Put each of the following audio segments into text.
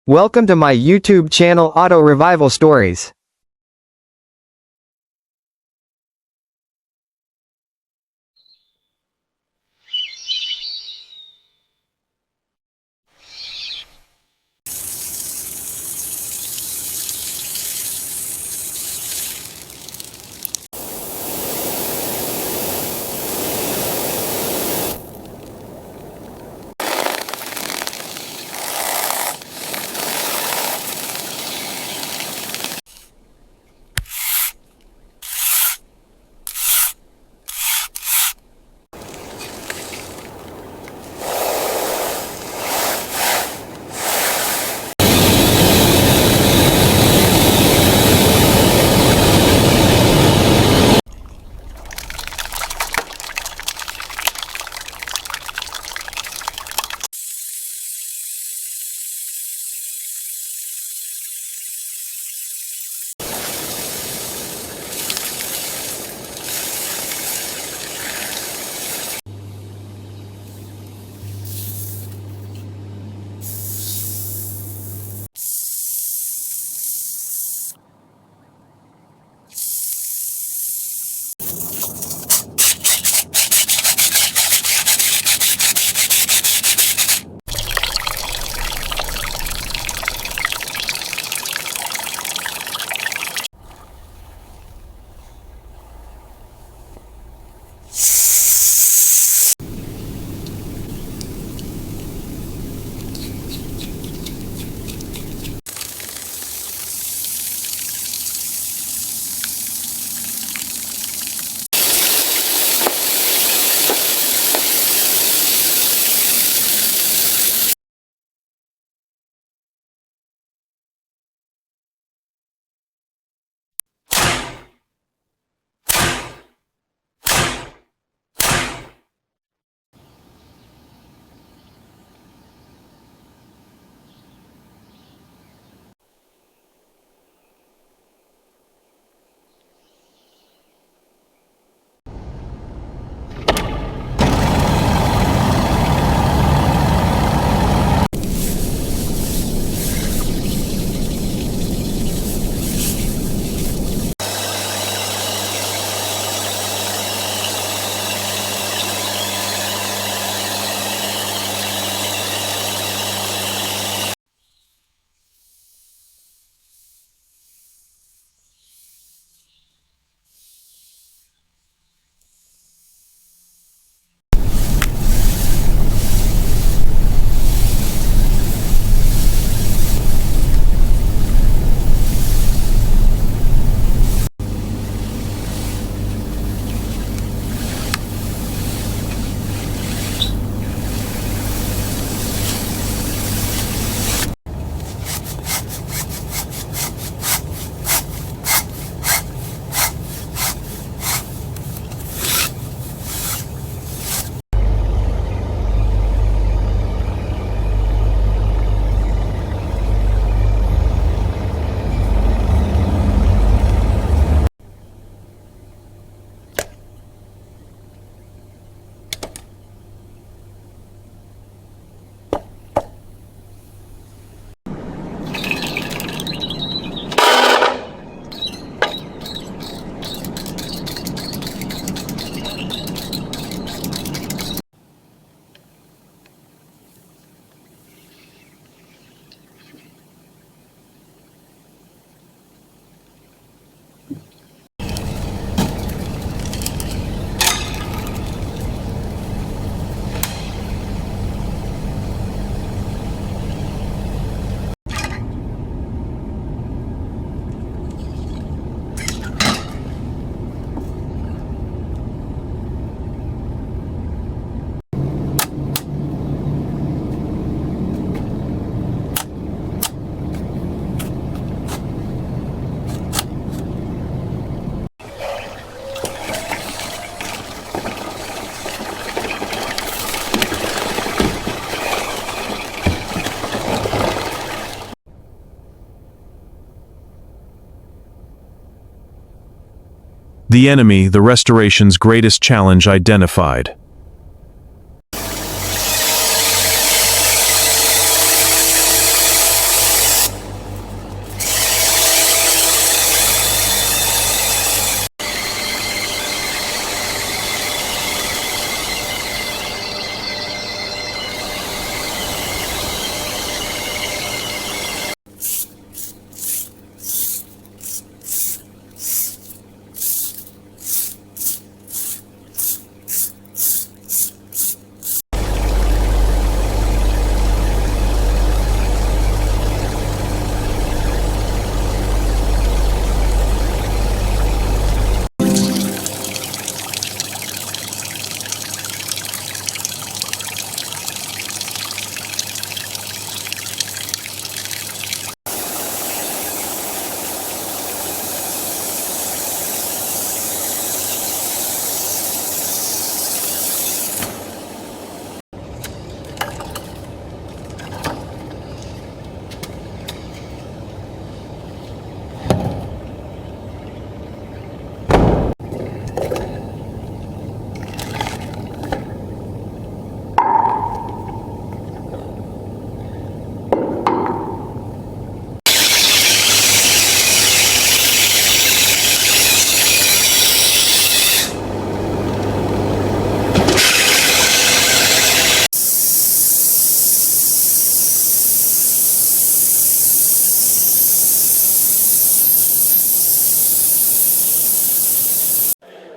Welcome to my YouTube channel Auto Revival Stories. The enemy, the restoration's greatest challenge identified.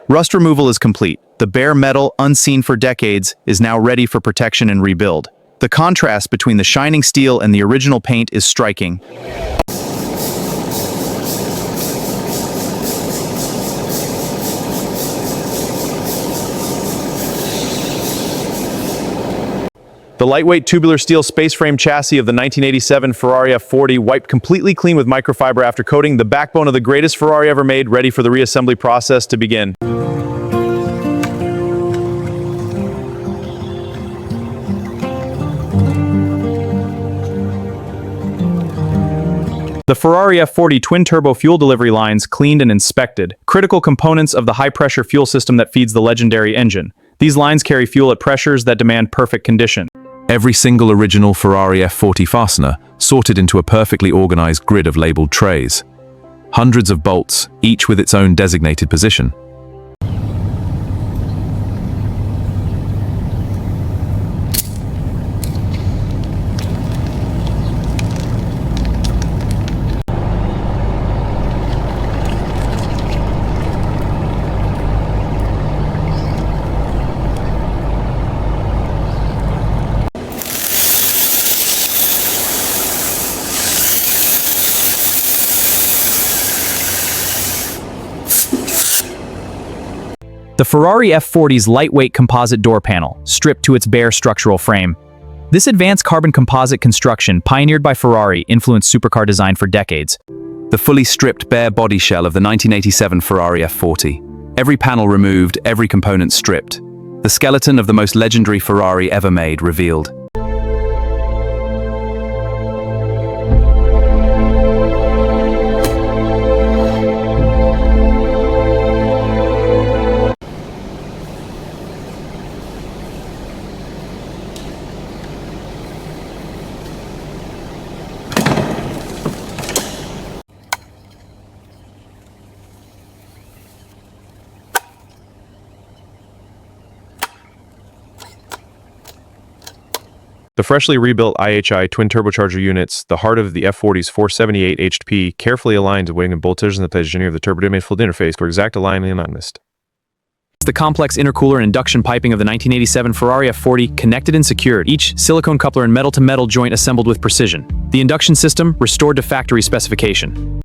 Rust removal is complete. The bare metal, unseen for decades, is now ready for protection and rebuild. The contrast between the shining steel and the original paint is striking. The lightweight tubular steel space frame chassis of the 1987 Ferrari F40 wiped completely clean with microfiber after coating, the backbone of the greatest Ferrari ever made, ready for the reassembly process to begin. The Ferrari F40 twin-turbo fuel delivery lines cleaned and inspected, critical components of the high-pressure fuel system that feeds the legendary engine. These lines carry fuel at pressures that demand perfect condition. Every single original Ferrari F40 fastener sorted into a perfectly organized grid of labeled trays. Hundreds of bolts, each with its own designated position. The Ferrari F40's lightweight composite door panel, stripped to its bare structural frame. This advanced carbon composite construction, pioneered by Ferrari, influenced supercar design for decades. The fully stripped bare body shell of the 1987 Ferrari F40. Every panel removed, every component stripped. The skeleton of the most legendary Ferrari ever made revealed. The freshly rebuilt IHI twin turbocharger units, the heart of the F40's 478 HP, carefully aligned wing and bolters in the positioning of the turbo-manifold interface for exact alignment and alignment. The complex intercooler and induction piping of the 1987 Ferrari F40 connected and secured, each silicone coupler and metal-to-metal joint assembled with precision. The induction system restored to factory specification.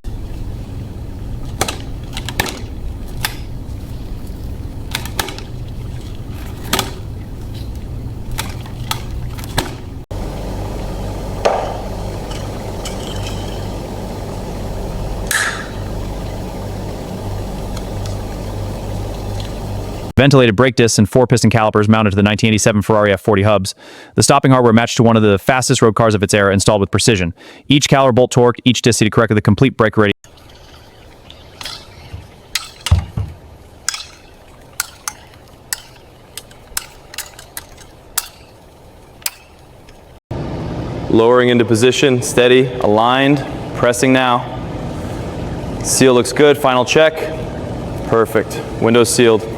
Ventilated brake discs and 4-piston calipers mounted to the 1987 Ferrari F40 hubs. The stopping hardware matched to one of the fastest road cars of its era, installed with precision. Each caliper bolt torqued, each disc seated correctly, the complete brake ready. Lowering into position, steady, aligned, pressing now. Seal looks good, final check. Perfect, windows sealed.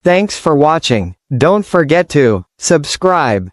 Thanks for watching. Don't forget to subscribe.